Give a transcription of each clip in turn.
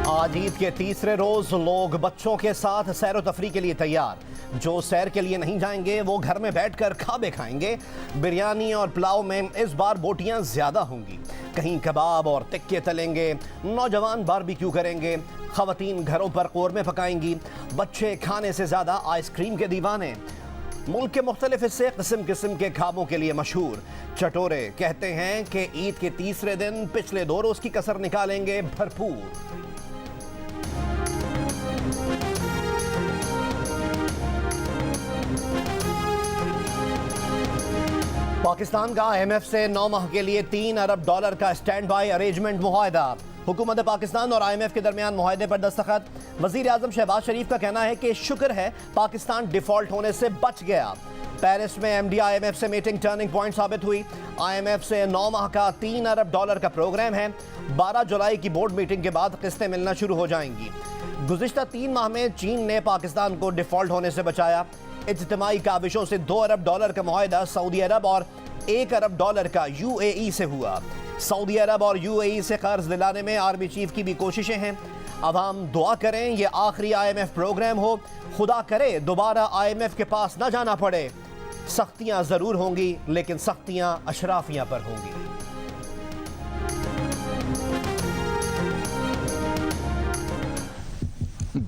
आज ईद के तीसरे रोज लोग बच्चों के साथ सैर व तफरी के लिए तैयार। जो सैर के लिए नहीं जाएंगे वो घर में बैठकर खाबे खाएंगे। बिरयानी और पुलाव में इस बार बोटियां ज्यादा होंगी। कहीं कबाब और टिक्के तलेंगे, नौजवान बारबेक्यू करेंगे, खवातीन घरों पर कौरमे पकाएंगी, बच्चे खाने से ज्यादा आइसक्रीम के दीवाने। मुल्क के मुख्तलिफ हिस्से किस्म किस्म के खाबों के लिए मशहूर। चटोरे कहते हैं कि ईद के तीसरे दिन पिछले 2 रोज की कसर निकालेंगे भरपूर। पाकिस्तान का IMF से 9 माह के लिए $3 अरब का स्टैंड बाई अरेंजमेंट मुआहदा। हुकूमत पाकिस्तान और IMF के दरमियान मुआहदे पर दस्तखत। वजीर आजम शहबाज शरीफ का कहना है कि शुक्र है पाकिस्तान डिफॉल्ट होने से बच गया। पेरिस में MD IMF से मीटिंग टर्निंग पॉइंट साबित हुई। IMF से 9 माह का $3 अरब का प्रोग्राम है। 12 जुलाई की बोर्ड मीटिंग के बाद किस्तें मिलना शुरू हो जाएंगी। गुज़िश्ता 3 माह में चीन ने पाकिस्तान को डिफॉल्ट होने से बचाया। इज्तिमाई काविशों से $2 अरब का मुआहदा सऊदी अरब और $1 अरब का UAE से हुआ। सऊदी अरब और UAE से कर्ज दिलाने में आर्मी चीफ की भी कोशिशें हैं। अब हम दुआ करें ये आखिरी IMF प्रोग्राम हो। खुदा करे दोबारा IMF के पास ना जाना पड़े। सख्तियां जरूर होंगी लेकिन सख्तियां अशराफियां पर होंगी।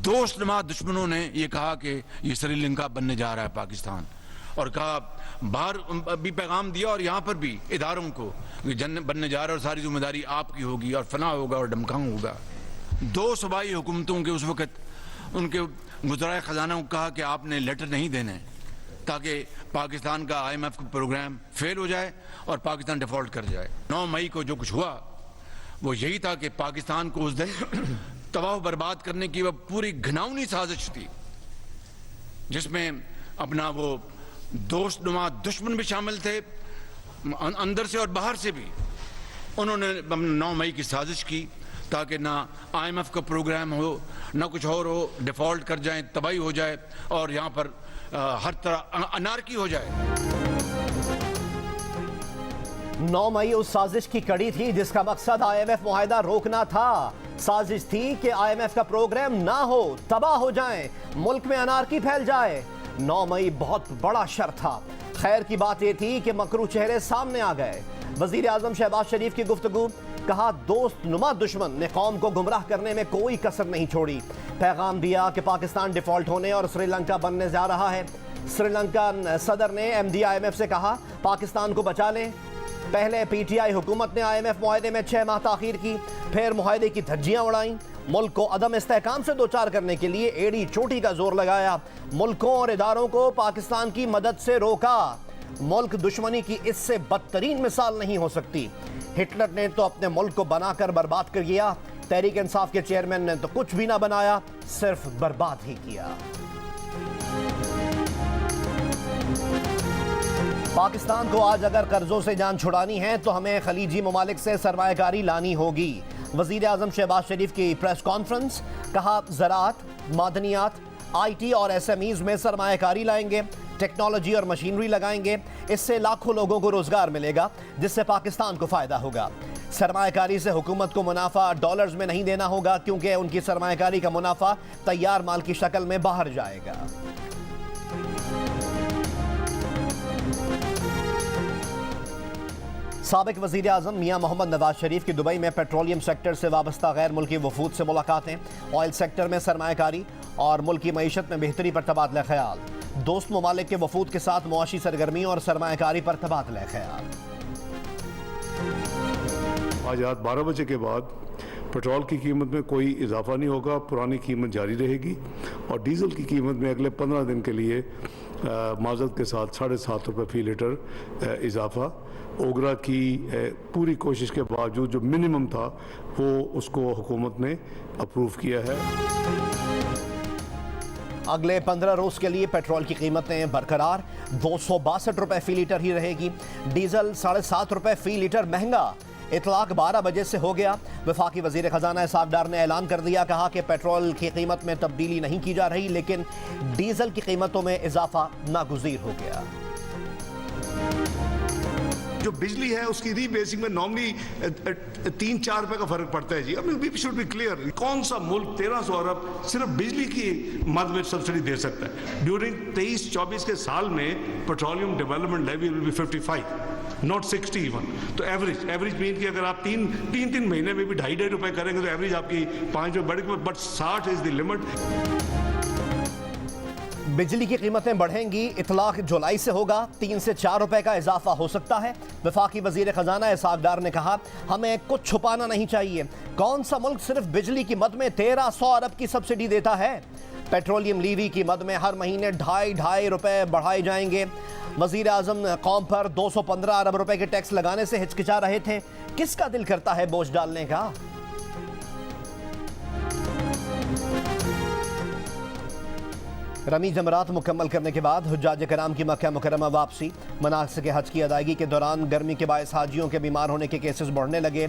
दोस्त नुमा दुश्मनों ने ये कहा कि ये श्रीलंका बनने जा रहा है पाकिस्तान, और कहा बाहर भी पैगाम दिया और यहाँ पर भी इदारों को बनने जा रहा है और सारी जिम्मेदारी आपकी होगी और फना होगा और डमकांग होगा। 2 सूबाई हुकूमतों के उस वक़्त उनके गुज़राए ख़जाना को कहा कि आपने लेटर नहीं देने ताकि पाकिस्तान का IMF का प्रोग्राम फेल हो जाए और पाकिस्तान डिफ़ॉल्ट कर जाए। 9 मई को जो कुछ हुआ वो यही था कि पाकिस्तान को उस दिन तबाह बर्बाद करने की वह पूरी घिनौनी साजिश थी, जिसमें अपना वो दोस्त नुमा दुश्मन भी शामिल थे, अंदर से और बाहर से भी। उन्होंने 9 मई की साजिश की ताकि ना IMF का प्रोग्राम हो ना कुछ और हो, डिफॉल्ट कर जाए, तबाही हो जाए और यहाँ पर हर तरह अनारकी हो जाए। 9 मई उस साजिश की कड़ी थी जिसका मकसद IMF मुआहदा रोकना था। साजिश थी कि IMF का प्रोग्राम ना हो, तबाह हो जाए, मुल्क में अनारकी फैल जाए। 9 मई बहुत बड़ा शर था। खैर की बात यह थी कि मकरू चेहरे सामने आ गए। वजीर आजम शहबाज शरीफ की गुफ्तगू, कहा दोस्त नुमा दुश्मन ने कौम को गुमराह करने में कोई कसर नहीं छोड़ी। पैगाम दिया कि पाकिस्तान डिफॉल्ट होने और श्रीलंका बनने जा रहा है। श्रीलंका सदर ने MD IMF से कहा पाकिस्तान को बचा लें। पहले PTI हुकूमत ने IMF मुआहदे में 6 माह ताखीर की, फिर मुआहदे की धज्जियां उड़ाईं। मुल्क को अदम इस्तेहकाम से दो चार करने के लिए एड़ी चोटी का जोर लगाया। मुल्कों और इदारों को पाकिस्तान की मदद से रोका। मुल्क दुश्मनी की इससे बदतरीन मिसाल नहीं हो सकती। हिटलर ने तो अपने मुल्क को बनाकर बर्बाद कर दिया। तहरीक इंसाफ के चेयरमैन ने तो कुछ भी ना बनाया, सिर्फ बर्बाद ही किया। पाकिस्तान को आज अगर कर्जों से जान छुड़ानी है तो हमें खलीजी ममालिक से सरमायाकारी लानी होगी। वजीर आजम शहबाज शरीफ की प्रेस कॉन्फ्रेंस, कहा ज़राअत, मादनियात, IT और SMEs में सरमायाकारी लाएंगे, टेक्नोलॉजी और मशीनरी लगाएंगे। इससे लाखों लोगों को रोजगार मिलेगा जिससे पाकिस्तान को फायदा होगा। सरमायाकारी से हुकूमत को मुनाफा डॉलर्स में नहीं देना होगा क्योंकि उनकी सरमायाकारी का मुनाफा तैयार माल की शक्ल में बाहर जाएगा। साबिक वज़ीर आज़म मियां मोहम्मद नवाज शरीफ की दुबई में पेट्रोलियम सेक्टर से वाबस्ता गैर मुल्की वफूद से मुलाकातें। ऑयल सेक्टर में सरमायाकारी और मुल्की मईशत में बेहतरी पर तबादला ख्याल। दोस्त ममालिक के वफूद के साथ मुआशी सरगर्मी और सरमायाकारी पर तबादला ख्याल। आज रात 12 बजे के बाद पेट्रोल की कीमत में कोई इजाफा नहीं होगा, पुरानी कीमत जारी रहेगी और डीजल की कीमत में अगले 15 दिन के लिए माजरत के साथ ₹7.5 फी लीटर इजाफा। ओगरा की पूरी कोशिश के बावजूद जो मिनिमम था वो उसको हुकूमत ने अप्रूव किया है। अगले 15 रोज के लिए पेट्रोल की कीमतें बरकरार, ₹262 फी लीटर ही रहेगी। डीजल ₹7.5 फी लीटर महंगा। इतलाक 12 बजे से हो गया। वफाकी वजीर खजाना इसाक डार ने ऐलान कर दिया, कहा कि पेट्रोल की कीमत में तब्दीली नहीं की जा रही लेकिन डीजल की कीमतों में इजाफा नागुज़ीर हो गया। जो बिजली है उसकी रीबेसिंग में नॉर्मली 3-4 रुपए का फर्क पड़ता है जी। I mean we should be clear, कौन सा मुल्क 1300 अरब सिर्फ बिजली की मद में सब्सिडी दे सकता है? ड्यूरिंग 23-24 के साल में petroleum development levy will be 55, not 60 even. तो एवरेज मीन की अगर आप तीन महीने में भी 2.5 रुपए करेंगे तो एवरेज आपकी 5 रुपए बढ़ेगी, बट 60 इज द लिमिट। बिजली की कीमतें बढ़ेंगी, इतलाक जुलाई से होगा, 3 से 4 रुपए का इजाफा हो सकता है। वफाकी वजीर खजाना इसहाक डार ने कहा, हमें कुछ छुपाना नहीं चाहिए। कौन सा मुल्क सिर्फ बिजली की मद में 1300 अरब की सब्सिडी देता है? पेट्रोलियम लीवी की मद में हर महीने 2.5 रुपए बढ़ाए जाएंगे। वजीर आजम कौम पर 215 अरब रुपए के टैक्स लगाने से हिचकिचा रहे थे। किसका दिल करता है बोझ डालने का? रमी जमरात मुकम्मल करने के बाद हुज्जाज कराम की मक्का मुकरमा वापसी। मनासिक हज की अदायगी के दौरान गर्मी के बायस हाजियों के बीमार होने के केसेस बढ़ने लगे।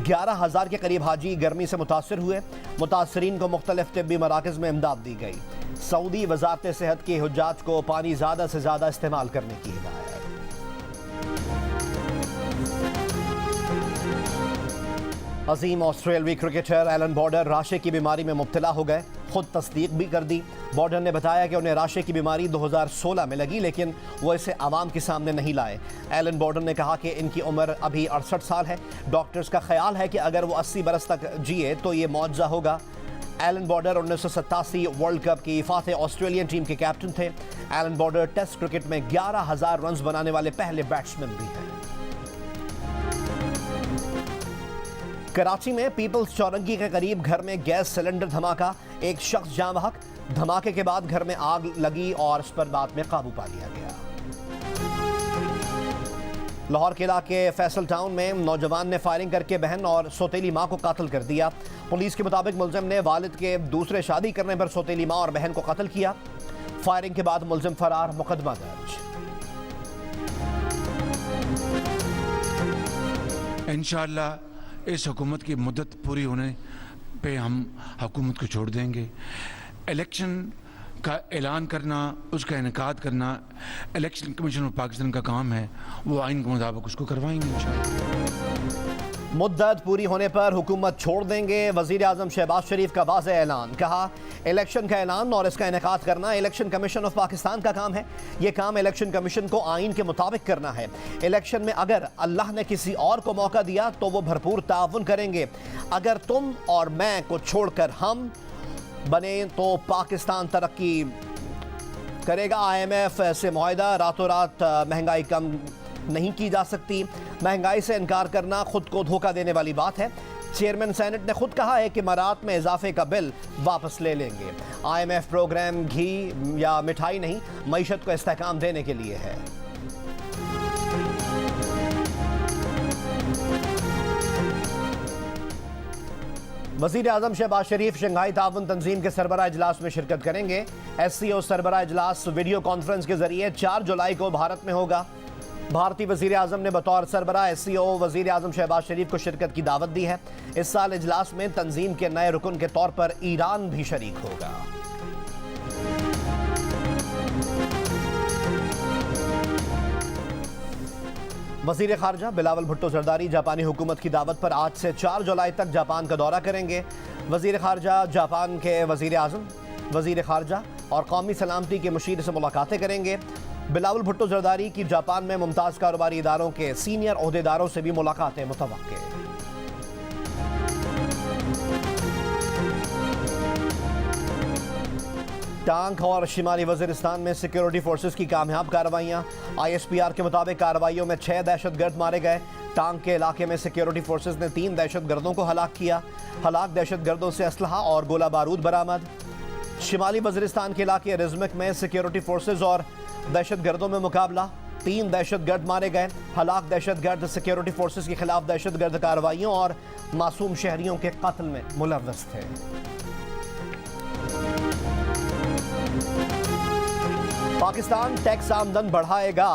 11,000 के करीब हाजी गर्मी से मुतासर हुए। मुतासरीन को मुख्तलिफ तिब्बी मराकज़ में इमदाद दी गई। सऊदी वजारत सेहत की हुज्जाज को पानी ज़्यादा से ज़्यादा इस्तेमाल करने की हिदायत। अजीम ऑस्ट्रेलियाई क्रिकेटर एलन बॉर्डर राशे की बीमारी में मुब्तला हो गए। खुद तस्दीक भी कर दी। बॉर्डर ने बताया कि उन्हें राशे की बीमारी 2016 में लगी, लेकिन वो इसे आवाम के सामने नहीं लाए। एलन बॉर्डर ने कहा कि इनकी उम्र अभी 68 साल है। डॉक्टर्स का ख्याल है कि अगर वो 80 बरस तक जिए तो ये मुआवजा होगा। एलन बॉर्डर 1987 वर्ल्ड कप की फातह ऑस्ट्रेलियन टीम के कैप्टन थे। एलन बॉर्डर टेस्ट क्रिकेट में 11,000 रन बनाने वाले पहले बैट्समैन भी हैं। कराची में पीपल्स चौरंगी के करीब घर में गैस सिलेंडर धमाका। एक शख्स जाँ बहक। धमाके के बाद घर में आग लगी और इस पर बाद में काबू पा लिया गया। लाहौर के इलाके फैसल टाउन में नौजवान ने फायरिंग करके बहन और सौतेली मां को कत्ल कर दिया। पुलिस के मुताबिक मुलजिम ने वालिद के दूसरे शादी करने पर सौतेली मां और बहन को कत्ल किया। फायरिंग के बाद मुलजिम फरार, मुकदमा दर्ज। इंशाअल्लाह इस हुकूमत की मुद्दत पूरी होने पे हम हुकूमत को छोड़ देंगे। इलेक्शन का ऐलान करना, उसका इनेकाद करना इलेक्शन कमीशन ऑफ पाकिस्तान का काम है। वो आइन के मुताबिक उसको करवाएंगे इंशाअल्लाह। मुद्दत पूरी होने पर हुकूमत छोड़ देंगे। वजीर आजम शहबाज शरीफ का वाज़ेह ऐलान। कहा, इलेक्शन का ऐलान और इसका इनेकाद करना इलेक्शन कमीशन ऑफ पाकिस्तान का काम है। ये काम इलेक्शन कमीशन को आइन के मुताबिक करना है। इलेक्शन में अगर अल्लाह ने किसी और को मौका दिया तो वो भरपूर ताउन करेंगे। अगर तुम और मैं को छोड़कर हम बने तो पाकिस्तान तरक्की करेगा। IMF से मुआहिदा, रातों रात महंगाई कम नहीं की जा सकती। महंगाई से इनकार करना खुद को धोखा देने वाली बात है। चेयरमैन सेनेट ने खुद कहा है कि मरात में इजाफे का बिल वापस ले लेंगे। IMF प्रोग्राम घी या मिठाई नहीं, मईशत को इस्तेहकाम देने के लिए है। वज़ीर आज़म शहबाज शरीफ शंघाई ताउन तंजीम के सरबराह इजलास में शिरकत करेंगे। SCO सरबराह इजलास वीडियो कॉन्फ्रेंस के जरिए 4 जुलाई को भारत में होगा। भारतीय वज़ीर आज़म ने बतौर सरबराह SCO वज़ीर आज़म शहबाज शरीफ को शिरकत की दावत दी है। इस साल इजलास में तंजीम के नए रुकन के तौर पर ईरान भी शरीक होगा। वज़ीर खारजा बिलावल भुट्टो जरदारी जापानी हुकूमत की दावत पर आज से 4 जुलाई तक जापान का दौरा करेंगे। वज़ीर खारजा जापान के वज़ीर आज़म, वज़ीर खारजा और कौमी सलामती के मुशीर से मुलाकातें करेंगे। बिलावल भुट्टो जरदारी की जापान में मुमताज़ कारोबारी इदारों के सीनियर ओहदेदारों से भी मुलाकातें मुतवक्के। टांक और शिमाली वज़ीरिस्तान में सिक्योरिटी फोर्सेस की कामयाब कार्रवाइयाँ। ISPR के मुताबिक कार्रवाइयों में 6 दहशतगर्द मारे गए। टांक के इलाके में सिक्योरिटी फोर्सेस ने 3 दहशतगर्दों को हलाक किया। हलाक दहशतगर्दों से असलहा और गोला बारूद बरामद। शिमाली वज़ीरिस्तान के इलाके रिज़मिक में सिक्योरिटी फोर्सेस और दहशतगर्दों में मुकाबला। 3 दहशतगर्द मारे गए। हलाक दहशतगर्द सिक्योरिटी फोर्सेस के खिलाफ दहशतगर्द कार्रवाइयों और मासूम शहरियों के कत्ल में मुलव्वस थे। पाकिस्तान टैक्स आमदन बढ़ाएगा।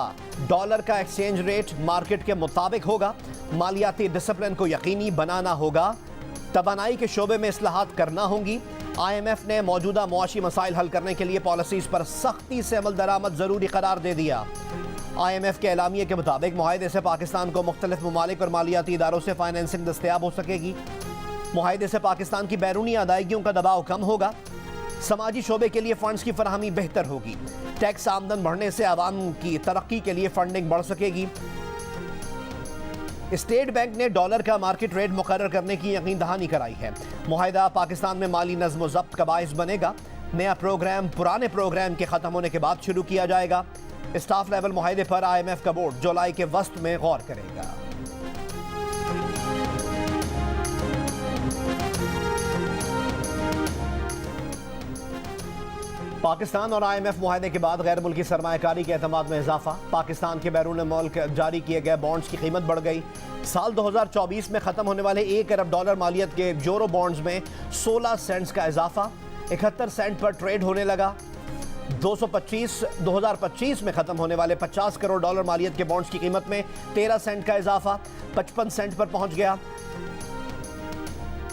डॉलर का एक्सचेंज रेट मार्केट के मुताबिक होगा। मालियाती डिसिप्लिन को यकीनी बनाना होगा। तवानाई के शोबे में इस्लाहात करना होंगी। IMF ने मौजूदा मुआशी मसाइल हल करने के लिए पॉलिसीज पर सख्ती से अमल दरामद जरूरी करार दे दिया। IMF के एलामिये के मुताबिक मुआहदे से पाकिस्तान को मुख्तलिफ ममालिक और मालियाती इदारों से फाइनेंसिंग दस्तयाब हो सकेगी। मुआहदे से पाकिस्तान की बैरूनी अदायगियों का दबाव कम होगा। समाजी शोबे के लिए फंड्स की फराहमी बेहतर होगी। टैक्स आमदन बढ़ने से आवाम की तरक्की के लिए फंडिंग बढ़ सकेगी। स्टेट बैंक ने डॉलर का मार्केट रेट मुकर्रर करने की यकीन दहानी कराई है। मुआहदा पाकिस्तान में माली नज़्म ज़ब्त का बाइस बनेगा। नया प्रोग्राम पुराने प्रोग्राम के ख़त्म होने के बाद शुरू किया जाएगा। स्टाफ लेवल मुआहदे पर IMF का बोर्ड जुलाई के वस्त में गौर करेगा। पाकिस्तान और IMF मुआहदे के बाद गैर मुल्की सरमायाकारी के एतमाद में इजाफा। पाकिस्तान के बैरून मुल्क जारी किए गए बॉन्ड्स की कीमत बढ़ गई। साल 2024 में ख़त्म होने वाले $1 अरब मालियत के यूरो बॉन्ड्स में 16 सेंट्स का इजाफा 71 सेंट पर ट्रेड होने लगा। 2025 में ख़त्म होने वाले $50 करोड़ मालियत के बॉन्ड्स की कीमत में 13 सेंट का इजाफा 55 सेंट पर पहुंच गया।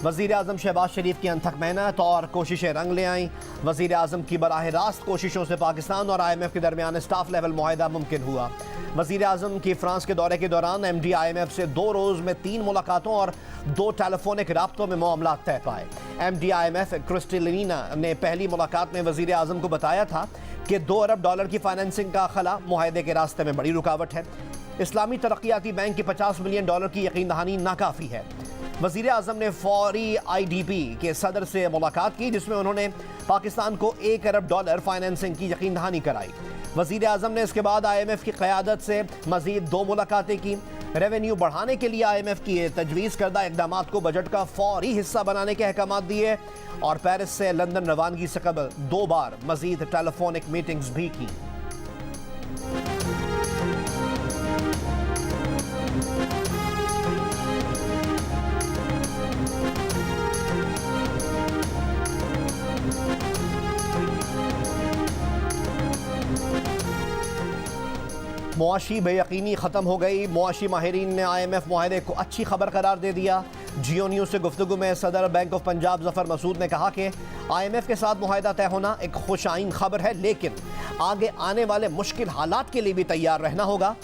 वज़ीर आज़म शहबाज शरीफ की अनथक मेहनत और कोशिशें रंग ले आईं। वज़ीर आज़म की बराह रास्त कोशिशों से पाकिस्तान और IMF के दरमियान स्टाफ लेवल मुआहदा मुमकिन हुआ। वज़ीर आज़म की फ्रांस के दौरे के दौरान MD IMF से 2 रोज़ में 3 मुलाकातों और 2 टेलीफोनिक राब्तों में मामलात तय पाए। MD IMF क्रिस्टलिना ने पहली मुलाकात में वज़ीर आज़म को बताया था कि $2 अरब की फाइनेंसिंग का खला मुआहदे के रास्ते में बड़ी रुकावट है। इस्लामी तरक्याती बैंक की $50 मिलियन की यकीन दहानी नाकाफ़ी है। वज़ीर आज़म ने फौरी IDB के सदर से मुलाकात की, जिसमें उन्होंने पाकिस्तान को $1 अरब फाइनेंसिंग की यकीन दहानी कराई। वज़ीर आज़म ने इसके बाद IMF की क़यादत से मज़ीद 2 मुलाकातें की। रेवेन्यू बढ़ाने के लिए IMF की तजवीज़ करदा इक़दामात को बजट का फौरी हिस्सा बनाने के अहकामात दिए और पेरिस से लंदन रवानगी से कबल 2 बार मज़ीद टेलीफोनिक मीटिंग्स भी की। मुआशी बेयकीनी ख़त्म हो गई। मुआशी माहिरीन ने IMF मुआहदे को अच्छी खबर करार दे दिया। जियो न्यूज़ से गुफ्तगू में सदर बैंक ऑफ पंजाब ज़फ़र मसूद ने कहा कि IMF के साथ मुआहदा तय होना एक खुशाइन खबर है, लेकिन आगे आने वाले मुश्किल हालात के लिए भी तैयार रहना होगा।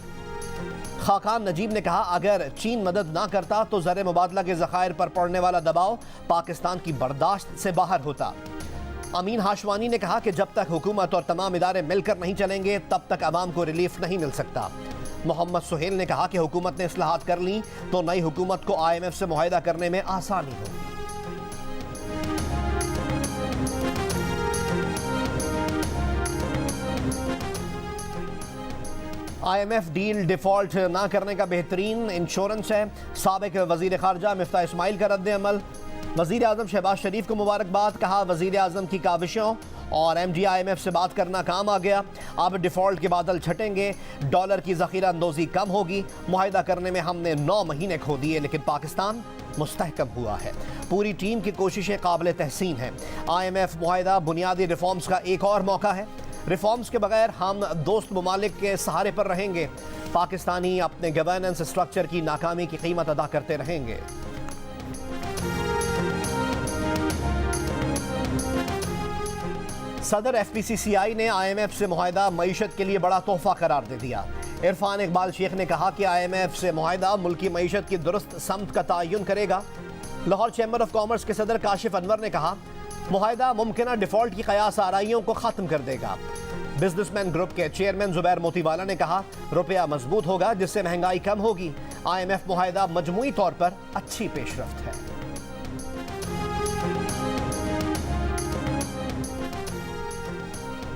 खाकान नजीब ने कहा, अगर चीन मदद ना करता तो ज़र मुबादला के ज़खायर पर पड़ने वाला दबाव पाकिस्तान की बर्दाश्त से बाहर होता। अमीन हाशवानी ने कहा कि जब तक हुकूमत और तमाम इदारे मिलकर नहीं चलेंगे तब तक अवाम को रिलीफ नहीं मिल सकता। मोहम्मद सुहेल ने कहा कि हुकूमत ने इस्लाहात कर ली तो नई हुकूमत को IMF से मुआहदा करने में आसानी होगी। IMF डील डिफॉल्ट ना करने का बेहतरीन इंश्योरेंस है। साबिक वजीर खारजा मिफ्ता इस्माइल का रद्द अमल। वज़ीर आज़म शहबाज शरीफ को मुबारकबाद। कहा, वज़ीर आज़म की काविशों और MD IMF से बात करना काम आ गया। अब डिफ़ॉल्ट के बादल छटेंगे, डॉलर की ज़ख़ीरा अंदोज़ी कम होगी। मुआहदा करने में हमने 9 महीने खो दिए, लेकिन पाकिस्तान मुस्तहकम हुआ है। पूरी टीम की कोशिशें काबिल तहसीन हैं। IMF मुआहदा बुनियादी रिफॉर्म्स का एक और मौका है। रिफॉर्म्स के बगैर हम दोस्त ममालिक के सहारे पर रहेंगे। पाकिस्तानी अपने गवर्नेंस स्ट्रक्चर की नाकामी की कीमत अदा करते रहेंगे। सदर FPCCI ने IMF से मुआहदा मईशत के लिए बड़ा तोहफा करार दे दिया। इरफान इकबाल शेख ने कहा कि IMF से मुआहदा मुल्की मईशत की दुरुस्त समत का तयन करेगा। लाहौर चैम्बर ऑफ कॉमर्स के सदर काशिफ अनवर ने कहा, मुआहदा मुमकिन डिफ़ॉल्ट की क़यास आराइयों को ख़त्म कर देगा। बिजनेसमैन ग्रुप के चेयरमैन जुबैर मोतीवाला ने कहा, रुपया मजबूत होगा जिससे महंगाई कम होगी। IMF मुआहदा मजमूई तौर पर अच्छी पेशरफ्त है।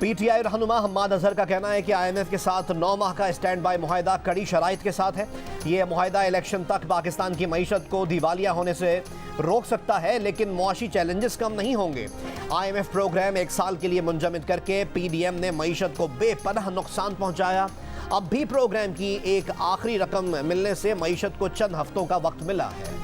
PTI रहनुमा हम्माद अजहर का कहना है कि IMF के साथ 9 माह का स्टैंड बाय मुआहदा कड़ी शराइत के साथ है। ये मुआहदा इलेक्शन तक पाकिस्तान की मईशत को दिवालिया होने से रोक सकता है, लेकिन मुआशी चैलेंजेस कम नहीं होंगे। IMF प्रोग्राम 1 साल के लिए मुंजमद करके PDM ने मईशत को बेपनाह नुकसान पहुंचाया। अब भी प्रोग्राम की एक आखिरी रकम मिलने से मईशत को चंद हफ्तों का वक्त मिला है।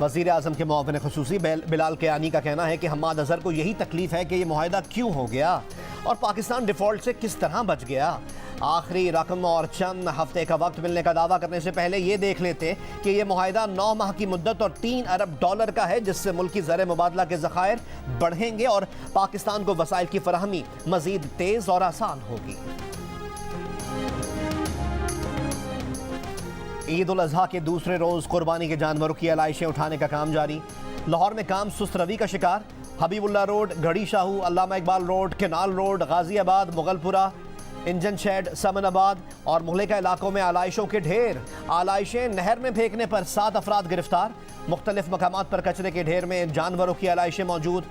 वज़ीर आज़म के मुआविन ख़ुसूसी बिलाल कियानी का कहना है कि हम्माद अजहर को यही तकलीफ है कि ये मुआहदा क्यों हो गया और पाकिस्तान डिफ़ॉल्ट से किस तरह बच गया। आखिरी रकम और चंद हफ्ते का वक्त मिलने का दावा करने से पहले ये देख लेते कि यह मुआहिदा 9 माह की मुद्दत और $3 अरब का है, जिससे मुल्की ज़र मुबादला के ज़खायर बढ़ेंगे और पाकिस्तान को वसाइल की फराहमी मजीद तेज और आसान होगी। ईद उल अजहा के दूसरे रोज कुर्बानी के जानवरों की आलाइशें उठाने का काम जारी। लाहौर में काम सुस्त रवी का शिकार। Habibullah road, Garhi Shahu, Allama Iqbal road, canal road, Ghaziabad, Mughalpura, engine shed, Samanabad और मुहलिका इलाकों में आलाइशों के ढेर। आलाइशें नहर में फेंकने पर 7 अफराद गिरफ्तार। मुख्तलिफ मकामात पर कचरे के ढेर में जानवरों की आलाइशें मौजूद।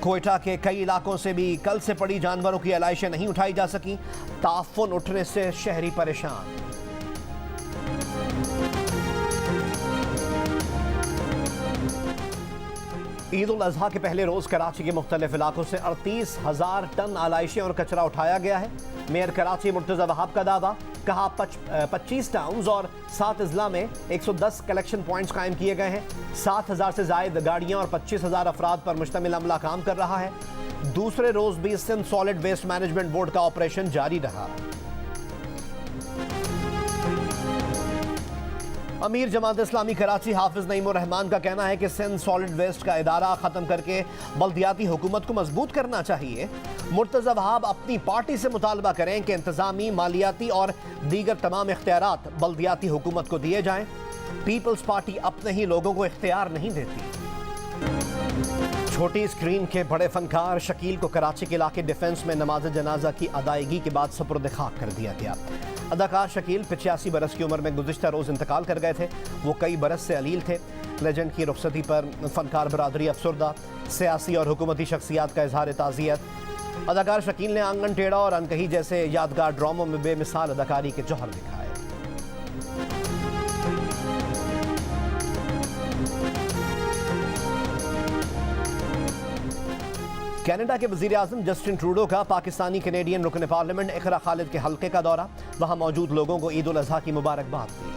कोयटा के कई इलाकों से भी कल से पड़ी जानवरों की आलाइशें नहीं उठाई जा सकी। ताफुन उठने से शहरी परेशान। ईद उल अजहा के पहले रोज कराची के मुख्तलिफ इलाकों से 38,000 टन आलाइशें और कचरा उठाया गया है। मेयर कराची मुर्तज़ा वहाब का दावा, कहा 25 टाउन्स और 7 अजला में 110 कलेक्शन पॉइंट्स कायम किए गए हैं। 7,000 से जायद गाड़ियां और 25,000 अफराद पर मुश्तमिल अमला काम कर रहा है। दूसरे रोज भी Sindh solid waste management board का ऑपरेशन जारी रहा। अमीर जमात इस्लामी कराची हाफिज नईमुर रहमान का कहना है कि सिंध सॉलिड वेस्ट का इदारा ख़त्म करके बल्दियाती हुकूमत को मजबूत करना चाहिए। मुर्तज़ा वहाब अपनी पार्टी से मुतालबा करें कि इंतज़ामी, मालियाती और दीगर तमाम इख्तियारात बल्दियाती हुकूमत को दिए जाएं। पीपल्स पार्टी अपने ही लोगों को इख्तियार नहीं देती। छोटी स्क्रीन के बड़े फनकार शकील को कराची के इलाके डिफेंस में नमाज जनाजा की अदायगी के बाद सुपुर्द खाक कर दिया गया। अदाकार शकील 85 बरस की उम्र में गुज़िश्ता रोज़ इंतकाल कर गए थे। वो कई बरस से अलील थे। लेजेंड की रुखसती पर फनकार बरादरी अफसरदा। सियासी और हुकूमती शख्सियात का इजहार ताज़ियत। अदाकार शकील ने आंगन टेढ़ा और अनकही जैसे यादगार ड्रामों में बेमिसाल अदाकारी के जौहर दिखाए। कनाडा के वज़ीर आज़म जस्टिन ट्रूडो का पाकिस्तानी कैनेडियन रुकन पार्लियामेंट इकरा खालिद के हल्के का दौरा। वहां मौजूद लोगों को ईद उल अजहा की मुबारकबाद दी।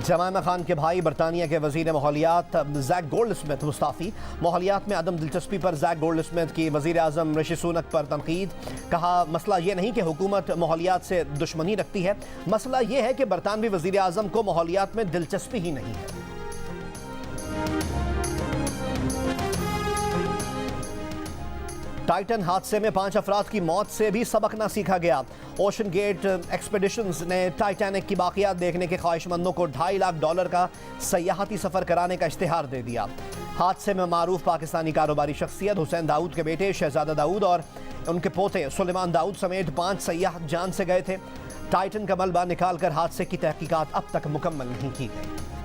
जमायमा खान के भाई बरतानिया के वज़ीर माहौलियात जैक गोल्डस्मिथ मुस्ताफ़ी। माहौलियात में अदम दिलचस्पी पर जैक गोल्डस्मिथ की वज़ीर आज़म ऋषि सुनक पर तनकीद। कहा, मसला ये नहीं कि हुकूमत माहौलियात से दुश्मनी रखती है, मसला ये है कि बरतानवी वज़ीर आज़म को माहौलियात में दिलचस्पी ही नहीं है। टाइटन हादसे में 5 अफराद की मौत से भी सबक ना सीखा गया। ओशन गेट एक्सपेडिशंस ने टाइटैनिक की बाकियात देखने के ख्वाहिशमंदों को $2.5 लाख का सयाहती सफ़र कराने का इश्तिहार दे दिया। हादसे में मारूफ पाकिस्तानी कारोबारी शख्सियत हुसैन दाऊद के बेटे शहजादा दाऊद और उनके पोते सुलेमान दाऊद समेत 5 सयाह जान से गए थे। टाइटन का मलबा निकाल कर हादसे की तहकीकात अब तक मुकम्मल नहीं की गई।